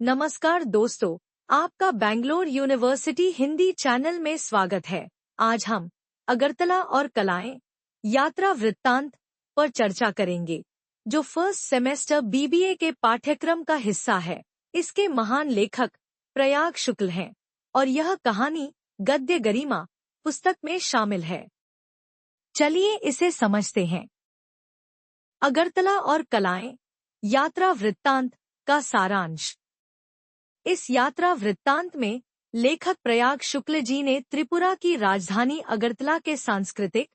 नमस्कार दोस्तों, आपका बैंगलोर यूनिवर्सिटी हिंदी चैनल में स्वागत है। आज हम अगरतला और कलाएं यात्रा वृत्तांत पर चर्चा करेंगे, जो फर्स्ट सेमेस्टर बीबीए के पाठ्यक्रम का हिस्सा है। इसके महान लेखक प्रयाग शुक्ल हैं और यह कहानी गद्य गरिमा पुस्तक में शामिल है। चलिए इसे समझते हैं। अगरतला और कलाएं यात्रा वृत्तांत का सारांश। इस यात्रा वृत्तांत में लेखक प्रयाग शुक्ल जी ने त्रिपुरा की राजधानी अगरतला के सांस्कृतिक,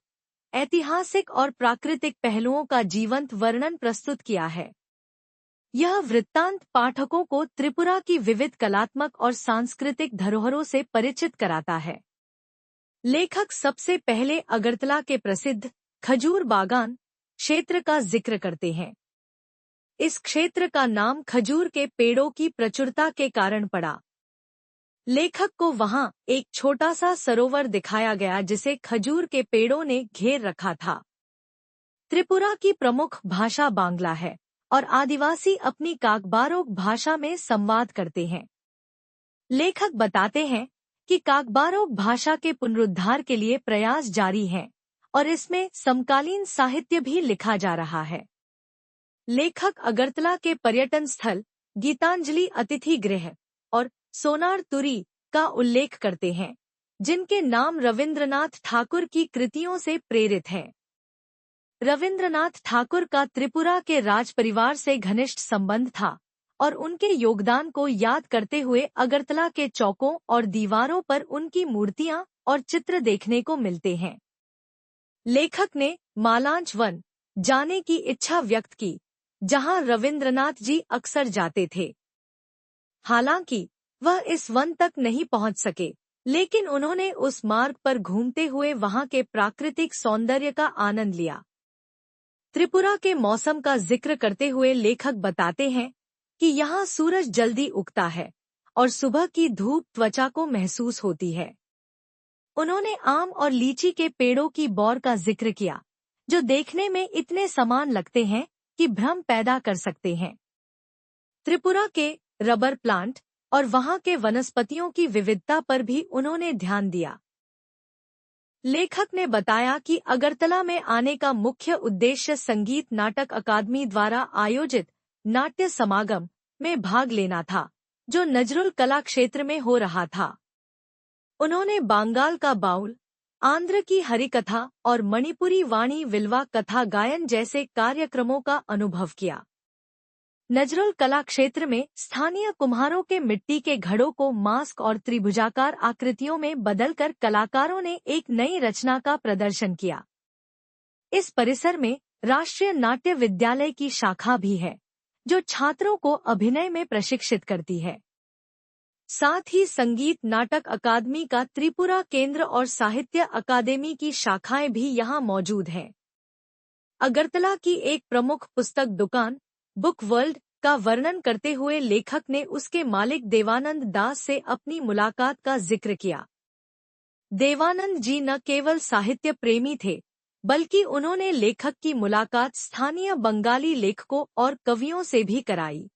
ऐतिहासिक और प्राकृतिक पहलुओं का जीवंत वर्णन प्रस्तुत किया है। यह वृत्तांत पाठकों को त्रिपुरा की विविध कलात्मक और सांस्कृतिक धरोहरों से परिचित कराता है। लेखक सबसे पहले अगरतला के प्रसिद्ध खजूर बागान क्षेत्र का जिक्र करते हैं। इस क्षेत्र का नाम खजूर के पेड़ों की प्रचुरता के कारण पड़ा। लेखक को वहां एक छोटा सा सरोवर दिखाया गया जिसे खजूर के पेड़ों ने घेर रखा था। त्रिपुरा की प्रमुख भाषा बांग्ला है और आदिवासी अपनी काकबारोक भाषा में संवाद करते हैं। लेखक बताते हैं कि काकबारोक भाषा के पुनरुद्धार के लिए प्रयास जारी हैं और इसमें समकालीन साहित्य भी लिखा जा रहा है। लेखक अगरतला के पर्यटन स्थल गीतांजलि अतिथि गृह और सोनार तुरी का उल्लेख करते हैं, जिनके नाम रविंद्रनाथ ठाकुर की कृतियों से प्रेरित हैं। रविंद्रनाथ ठाकुर का त्रिपुरा के राजपरिवार से घनिष्ठ संबंध था और उनके योगदान को याद करते हुए अगरतला के चौकों और दीवारों पर उनकी मूर्तियां और चित्र देखने को मिलते हैं। लेखक ने मालांच वन जाने की इच्छा व्यक्त की, जहां रविंद्रनाथ जी अक्सर जाते थे। हालांकि वह इस वन तक नहीं पहुंच सके, लेकिन उन्होंने उस मार्ग पर घूमते हुए वहां के प्राकृतिक सौंदर्य का आनंद लिया। त्रिपुरा के मौसम का जिक्र करते हुए लेखक बताते हैं कि यहाँ सूरज जल्दी उगता है और सुबह की धूप त्वचा को महसूस होती है। उन्होंने आम और लीची के पेड़ों की बौर का जिक्र किया, जो देखने में इतने समान लगते हैं कि भ्रम पैदा कर सकते हैं। त्रिपुरा के रबर प्लांट और वहां के वनस्पतियों की विविधता पर भी उन्होंने ध्यान दिया। लेखक ने बताया कि अगरतला में आने का मुख्य उद्देश्य संगीत नाटक अकादमी द्वारा आयोजित नाट्य समागम में भाग लेना था, जो नजरुल कला क्षेत्र में हो रहा था। उन्होंने बंगाल का बाउल, आंध्र की हरिकथा और मणिपुरी वाणी विलवा कथा गायन जैसे कार्यक्रमों का अनुभव किया। नजरुल कला क्षेत्र में स्थानीय कुम्हारों के मिट्टी के घड़ों को मास्क और त्रिभुजाकार आकृतियों में बदलकर कलाकारों ने एक नई रचना का प्रदर्शन किया। इस परिसर में राष्ट्रीय नाट्य विद्यालय की शाखा भी है, जो छात्रों को अभिनय में प्रशिक्षित करती है। साथ ही संगीत नाटक अकादमी का त्रिपुरा केंद्र और साहित्य अकादमी की शाखाएं भी यहाँ मौजूद हैं। अगरतला की एक प्रमुख पुस्तक दुकान बुक वर्ल्ड का वर्णन करते हुए लेखक ने उसके मालिक देवानंद दास से अपनी मुलाकात का जिक्र किया। देवानंद जी न केवल साहित्य प्रेमी थे, बल्कि उन्होंने लेखक की मुलाकात स्थानीय बंगाली लेखकों और कवियों से भी कराई।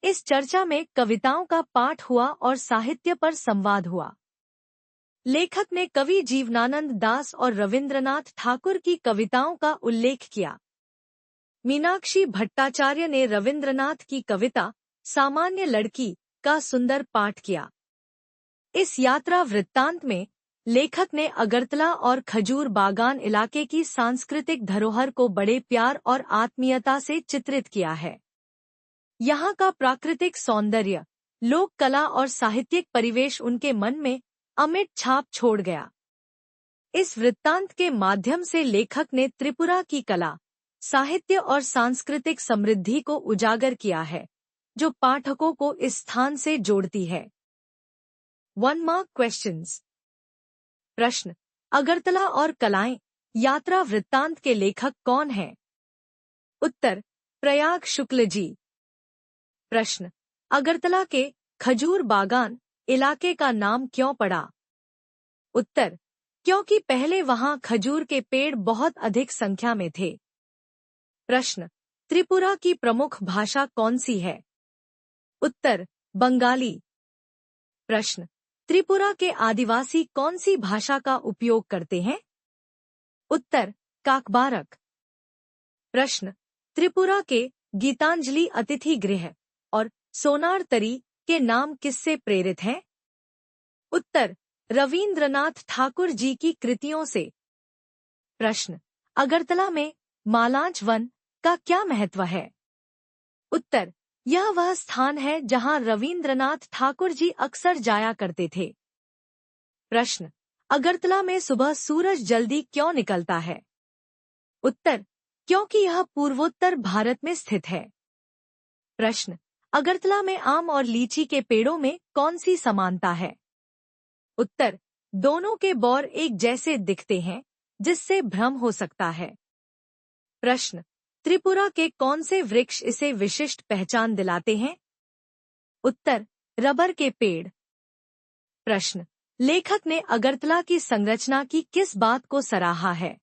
इस चर्चा में कविताओं का पाठ हुआ और साहित्य पर संवाद हुआ। लेखक ने कवि जीवनानंद दास और रविंद्रनाथ ठाकुर की कविताओं का उल्लेख किया। मीनाक्षी भट्टाचार्य ने रविंद्रनाथ की कविता सामान्य लड़की का सुंदर पाठ किया। इस यात्रा वृत्तांत में लेखक ने अगरतला और खजूर बागान इलाके की सांस्कृतिक धरोहर को बड़े प्यार और आत्मीयता से चित्रित किया है। यहाँ का प्राकृतिक सौंदर्य, लोक कला और साहित्यिक परिवेश उनके मन में अमिट छाप छोड़ गया। इस वृत्तांत के माध्यम से लेखक ने त्रिपुरा की कला, साहित्य और सांस्कृतिक समृद्धि को उजागर किया है, जो पाठकों को इस स्थान से जोड़ती है। 1 मार्क क्वेश्चंस। प्रश्न: अगरतला और कलाएं यात्रा वृत्तांत के लेखक कौन हैं? उत्तर: प्रयाग शुक्ल जी। प्रश्न: अगरतला के खजूर बागान इलाके का नाम क्यों पड़ा? उत्तर: क्योंकि पहले वहां खजूर के पेड़ बहुत अधिक संख्या में थे। प्रश्न: त्रिपुरा की प्रमुख भाषा कौन सी है? उत्तर बंगाली। प्रश्न, त्रिपुरा के आदिवासी कौन सी भाषा का उपयोग करते हैं? उत्तर काकबारक। प्रश्न, त्रिपुरा के गीतांजलि अतिथि गृह और सोनार तरी के नाम किससे प्रेरित हैं? उत्तर रवींद्रनाथ ठाकुर जी की कृतियों से। प्रश्न, अगरतला में मालांच वन का क्या महत्व है? उत्तर, यह वह स्थान है जहां रवींद्रनाथ ठाकुर जी अक्सर जाया करते थे। प्रश्न, अगरतला में सुबह सूरज जल्दी क्यों निकलता है? उत्तर, क्योंकि यह पूर्वोत्तर भारत में स्थित है। प्रश्न, अगरतला में आम और लीची के पेड़ों में कौन सी समानता है? उत्तर, दोनों के बौर एक जैसे दिखते हैं, जिससे भ्रम हो सकता है। प्रश्न, त्रिपुरा के कौन से वृक्ष इसे विशिष्ट पहचान दिलाते हैं? उत्तर, रबर के पेड़। प्रश्न, लेखक ने अगरतला की संरचना की किस बात को सराहा है?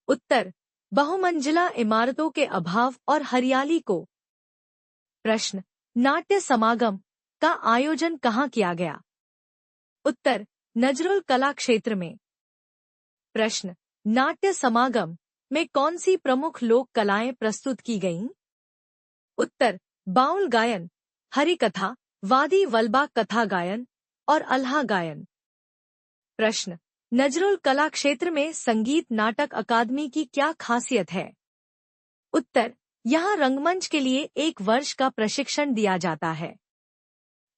उत्तर, बहुमंजिला इमारतों के अभाव और हरियाली को। प्रश्न, नाट्य समागम का आयोजन कहाँ किया गया? उत्तर, नजरुल कला क्षेत्र में। प्रश्न, नाट्य समागम में कौन सी प्रमुख लोक कलाएं प्रस्तुत की गईं? उत्तर, बाउल गायन, हरिकथा, वादी वल्बा कथा गायन और अल्हा गायन। प्रश्न, नजरुल कला क्षेत्र में संगीत नाटक अकादमी की क्या खासियत है? उत्तर, यहाँ रंगमंच के लिए 1 वर्ष का प्रशिक्षण दिया जाता है।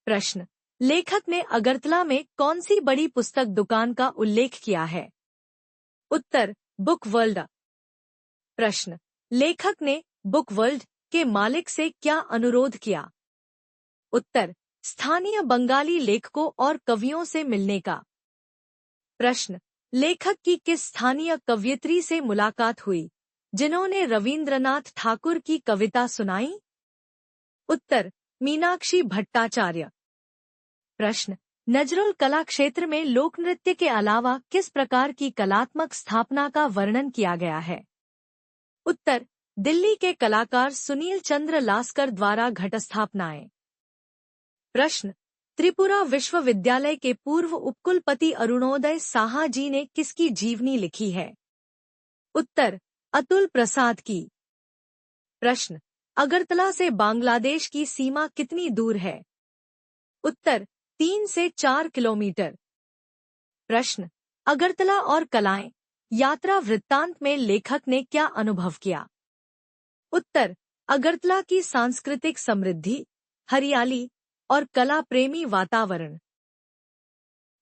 प्रश्न, लेखक ने अगरतला में कौन सी बड़ी पुस्तक दुकान का उल्लेख किया है? उत्तर, बुक वर्ल्ड। प्रश्न, लेखक ने बुक वर्ल्ड के मालिक से क्या अनुरोध किया? उत्तर, स्थानीय बंगाली लेखकों और कवियों से मिलने का। प्रश्न, लेखक की किस स्थानीय कवयित्री से मुलाकात हुई, जिन्होंने रवींद्रनाथ ठाकुर की कविता सुनाई? उत्तर, मीनाक्षी भट्टाचार्य। प्रश्न, नजरुल कला क्षेत्र में लोक नृत्य के अलावा किस प्रकार की कलात्मक स्थापना का वर्णन किया गया है? उत्तर, दिल्ली के कलाकार सुनील चंद्र लास्कर द्वारा घटस्थापनाएं। प्रश्न, त्रिपुरा विश्वविद्यालय के पूर्व उपकुलपति अरुणोदय साहा जी ने किसकी जीवनी लिखी है? उत्तर, अतुल प्रसाद की। प्रश्न, अगरतला से बांग्लादेश की सीमा कितनी दूर है? उत्तर, 3 से 4 किलोमीटर। प्रश्न, अगरतला और कलाएं यात्रा वृत्तांत में लेखक ने क्या अनुभव किया? उत्तर, अगरतला की सांस्कृतिक समृद्धि, हरियाली और कला प्रेमी वातावरण।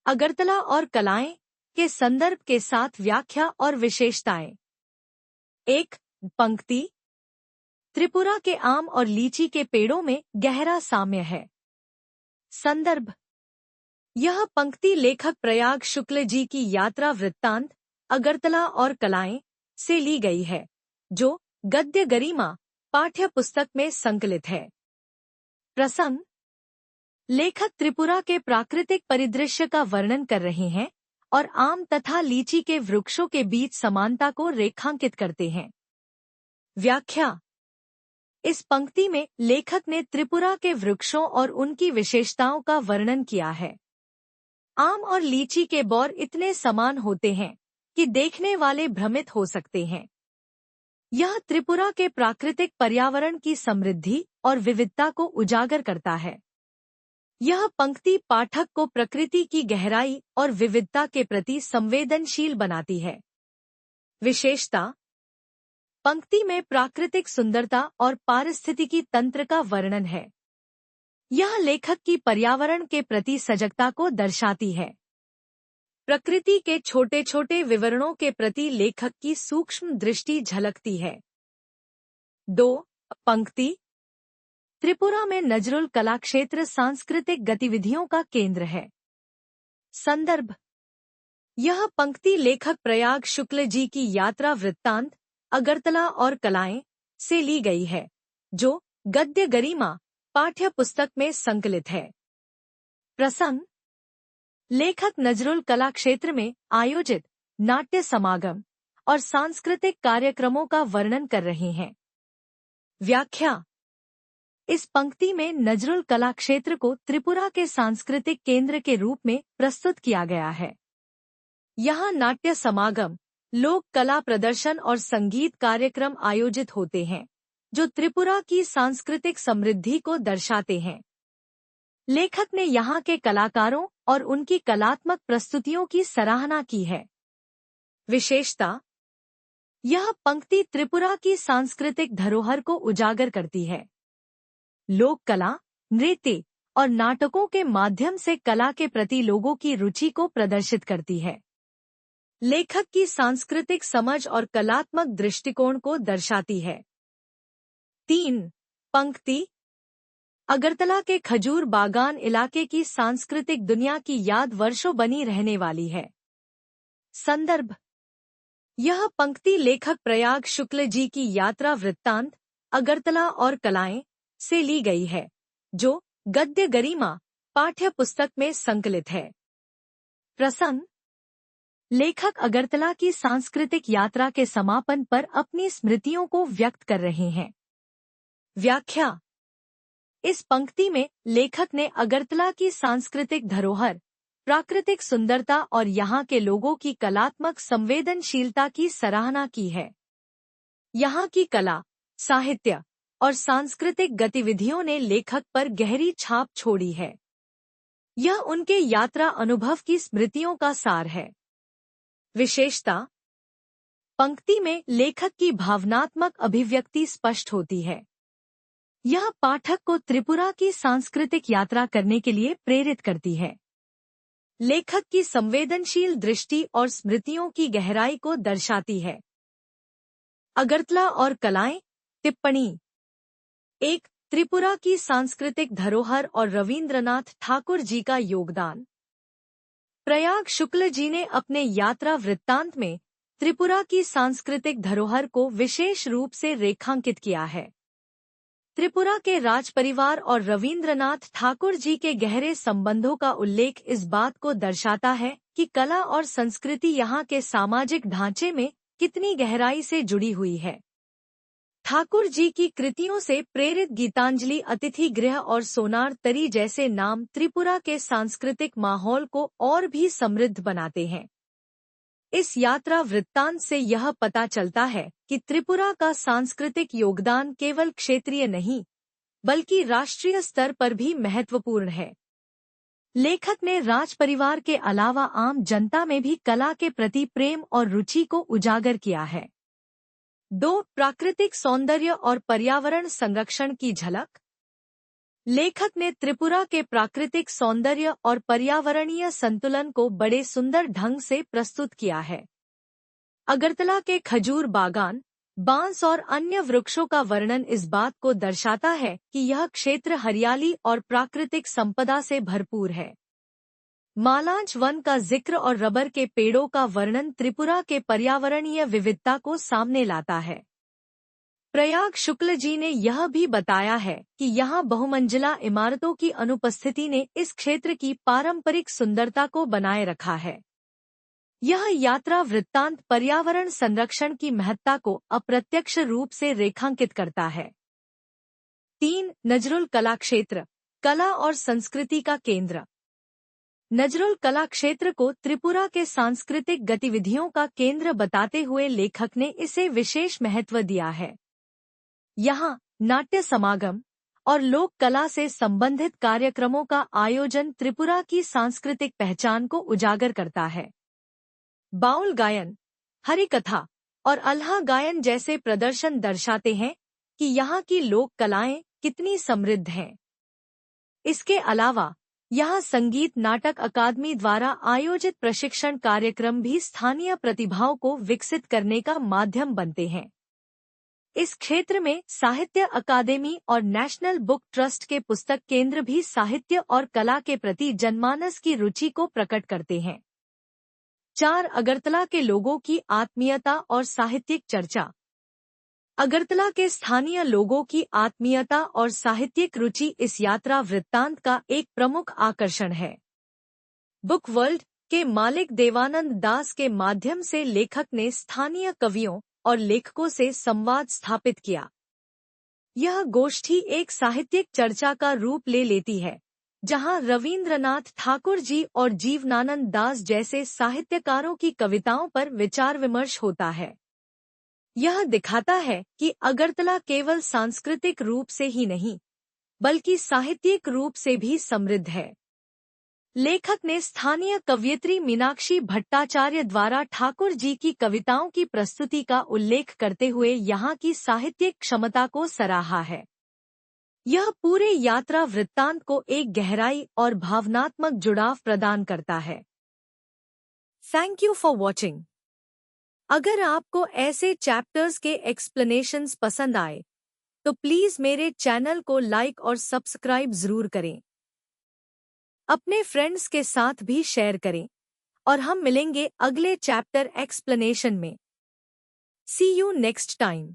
अगरतला और कलाएं के संदर्भ के साथ व्याख्या और विशेषताएं। 1. पंक्ति, त्रिपुरा के आम और लीची के पेड़ों में गहरा साम्य है। संदर्भ, यह पंक्ति लेखक प्रयाग शुक्ल जी की यात्रा वृत्तांत अगरतला और कलाएं से ली गई है, जो गद्य गरिमा पाठ्य पुस्तक में संकलित है। प्रसंग, लेखक त्रिपुरा के प्राकृतिक परिदृश्य का वर्णन कर रहे हैं और आम तथा लीची के वृक्षों के बीच समानता को रेखांकित करते हैं। व्याख्या, इस पंक्ति में लेखक ने त्रिपुरा के वृक्षों और उनकी विशेषताओं का वर्णन किया है। आम और लीची के बौर इतने समान होते हैं कि देखने वाले भ्रमित हो सकते हैं। यह त्रिपुरा के प्राकृतिक पर्यावरण की समृद्धि और विविधता को उजागर करता है। यह पंक्ति पाठक को प्रकृति की गहराई और विविधता के प्रति संवेदनशील बनाती है। विशेषता, पंक्ति में प्राकृतिक सुंदरता और पारिस्थितिकी तंत्र का वर्णन है। यह लेखक की पर्यावरण के प्रति सजगता को दर्शाती है। प्रकृति के छोटे छोटे विवरणों के प्रति लेखक की सूक्ष्म दृष्टि झलकती है। 2. पंक्ति, त्रिपुरा में नजरुल कला क्षेत्र सांस्कृतिक गतिविधियों का केंद्र है। संदर्भ, यह पंक्ति लेखक प्रयाग शुक्ल जी की यात्रा वृत्तांत अगरतला और कलाएं से ली गई है, जो गद्य गरिमा पाठ्य पुस्तक में संकलित है। प्रसंग, लेखक नजरुल कला क्षेत्र में आयोजित नाट्य समागम और सांस्कृतिक कार्यक्रमों का वर्णन कर रहे हैं। व्याख्या, इस पंक्ति में नजरुल कला क्षेत्र को त्रिपुरा के सांस्कृतिक केंद्र के रूप में प्रस्तुत किया गया है। यहाँ नाट्य समागम, लोक कला प्रदर्शन और संगीत कार्यक्रम आयोजित होते हैं, जो त्रिपुरा की सांस्कृतिक समृद्धि को दर्शाते हैं। लेखक ने यहाँ के कलाकारों और उनकी कलात्मक प्रस्तुतियों की सराहना की है। विशेषता: यह पंक्ति त्रिपुरा की सांस्कृतिक धरोहर को उजागर करती है। लोक कला, नृत्य और नाटकों के माध्यम से कला के प्रति लोगों की रुचि को प्रदर्शित करती है। लेखक की सांस्कृतिक समझ और कलात्मक दृष्टिकोण को दर्शाती है। 3. पंक्ति: अगरतला के खजूर बागान इलाके की सांस्कृतिक दुनिया की याद वर्षों बनी रहने वाली है। संदर्भ: यह पंक्ति लेखक प्रयाग शुक्ल जी की यात्रा वृत्तांत अगरतला और कलाएं से ली गई है, जो गद्य गरिमा पाठ्य पुस्तक में संकलित है। प्रसंग: लेखक अगरतला की सांस्कृतिक यात्रा के समापन पर अपनी स्मृतियों को व्यक्त कर रहे हैं। व्याख्या: इस पंक्ति में लेखक ने अगरतला की सांस्कृतिक धरोहर, प्राकृतिक सुंदरता और यहाँ के लोगों की कलात्मक संवेदनशीलता की सराहना की है। यहाँ की कला, साहित्य और सांस्कृतिक गतिविधियों ने लेखक पर गहरी छाप छोड़ी है। यह उनके यात्रा अनुभव की स्मृतियों का सार है। विशेषता: पंक्ति में लेखक की भावनात्मक अभिव्यक्ति स्पष्ट होती है। यह पाठक को त्रिपुरा की सांस्कृतिक यात्रा करने के लिए प्रेरित करती है। लेखक की संवेदनशील दृष्टि और स्मृतियों की गहराई को दर्शाती है। अगरतला और कलाएं। टिप्पणी: 1. त्रिपुरा की सांस्कृतिक धरोहर और रवींद्रनाथ ठाकुर जी का योगदान। प्रयाग शुक्ल जी ने अपने यात्रा वृत्तांत में त्रिपुरा की सांस्कृतिक धरोहर को विशेष रूप से रेखांकित किया है। त्रिपुरा के राजपरिवार और रवींद्रनाथ ठाकुर जी के गहरे संबंधों का उल्लेख इस बात को दर्शाता है कि कला और संस्कृति यहाँ के सामाजिक ढांचे में कितनी गहराई से जुड़ी हुई है। ठाकुर जी की कृतियों से प्रेरित गीतांजलि, अतिथि गृह और सोनार तरी जैसे नाम त्रिपुरा के सांस्कृतिक माहौल को और भी समृद्ध बनाते हैं। इस यात्रा वृत्तांत से यह पता चलता है कि त्रिपुरा का सांस्कृतिक योगदान केवल क्षेत्रीय नहीं, बल्कि राष्ट्रीय स्तर पर भी महत्वपूर्ण है। लेखक ने राजपरिवार के अलावा आम जनता में भी कला के प्रति प्रेम और रुचि को उजागर किया है। 2. प्राकृतिक सौंदर्य और पर्यावरण संरक्षण की झलक। लेखक ने त्रिपुरा के प्राकृतिक सौंदर्य और पर्यावरणीय संतुलन को बड़े सुंदर ढंग से प्रस्तुत किया है। अगरतला के खजूर बागान, बांस और अन्य वृक्षों का वर्णन इस बात को दर्शाता है कि यह क्षेत्र हरियाली और प्राकृतिक संपदा से भरपूर है। मालांच वन का जिक्र और रबर के पेड़ों का वर्णन त्रिपुरा के पर्यावरणीय विविधता को सामने लाता है। प्रयाग शुक्ल जी ने यह भी बताया है कि यहाँ बहुमंजिला इमारतों की अनुपस्थिति ने इस क्षेत्र की पारंपरिक सुंदरता को बनाए रखा है। यह यात्रा वृत्तांत पर्यावरण संरक्षण की महत्ता को अप्रत्यक्ष रूप से रेखांकित करता है। 3. नजरुल कला क्षेत्र, कला और संस्कृति का केंद्र। नजरुल कला क्षेत्र को त्रिपुरा के सांस्कृतिक गतिविधियों का केंद्र बताते हुए लेखक ने इसे विशेष महत्व दिया है। यहाँ नाट्य समागम और लोक कला से संबंधित कार्यक्रमों का आयोजन त्रिपुरा की सांस्कृतिक पहचान को उजागर करता है। बाउल गायन, हरिकथा और अल्हा गायन जैसे प्रदर्शन दर्शाते हैं कि यहाँ की लोक कलाएं कितनी समृद्ध हैं। इसके अलावा यहाँ संगीत नाटक अकादमी द्वारा आयोजित प्रशिक्षण कार्यक्रम भी स्थानीय प्रतिभाओं को विकसित करने का माध्यम बनते हैं। इस क्षेत्र में साहित्य अकादमी और नेशनल बुक ट्रस्ट के पुस्तक केंद्र भी साहित्य और कला के प्रति जनमानस की रुचि को प्रकट करते हैं। 4. अगरतला के लोगों की आत्मीयता और साहित्यिक चर्चा। अगरतला के स्थानीय लोगों की आत्मीयता और साहित्यिक रुचि इस यात्रा वृत्तांत का एक प्रमुख आकर्षण है। बुक वर्ल्ड के मालिक देवानंद दास के माध्यम से लेखक ने स्थानीय कवियों और लेखकों से संवाद स्थापित किया। यह गोष्ठी एक साहित्यिक चर्चा का रूप ले लेती है, जहां रवींद्रनाथ ठाकुर जी और जीवनानंद दास जैसे साहित्यकारों की कविताओं पर विचार विमर्श होता है। यह दिखाता है कि अगरतला केवल सांस्कृतिक रूप से ही नहीं, बल्कि साहित्यिक रूप से भी समृद्ध है। लेखक ने स्थानीय कवयित्री मीनाक्षी भट्टाचार्य द्वारा ठाकुर जी की कविताओं की प्रस्तुति का उल्लेख करते हुए यहाँ की साहित्यिक क्षमता को सराहा है। यह पूरे यात्रा वृत्तांत को एक गहराई और भावनात्मक जुड़ाव प्रदान करता है। Thank you for watching. अगर आपको ऐसे चैप्टर्स के एक्सप्लेनेशंस पसंद आए, तो प्लीज मेरे चैनल को लाइक और सब्सक्राइब जरूर करें। अपने फ्रेंड्स के साथ भी शेयर करें और हम मिलेंगे अगले चैप्टर एक्सप्लेनेशन में। सी यू नेक्स्ट टाइम।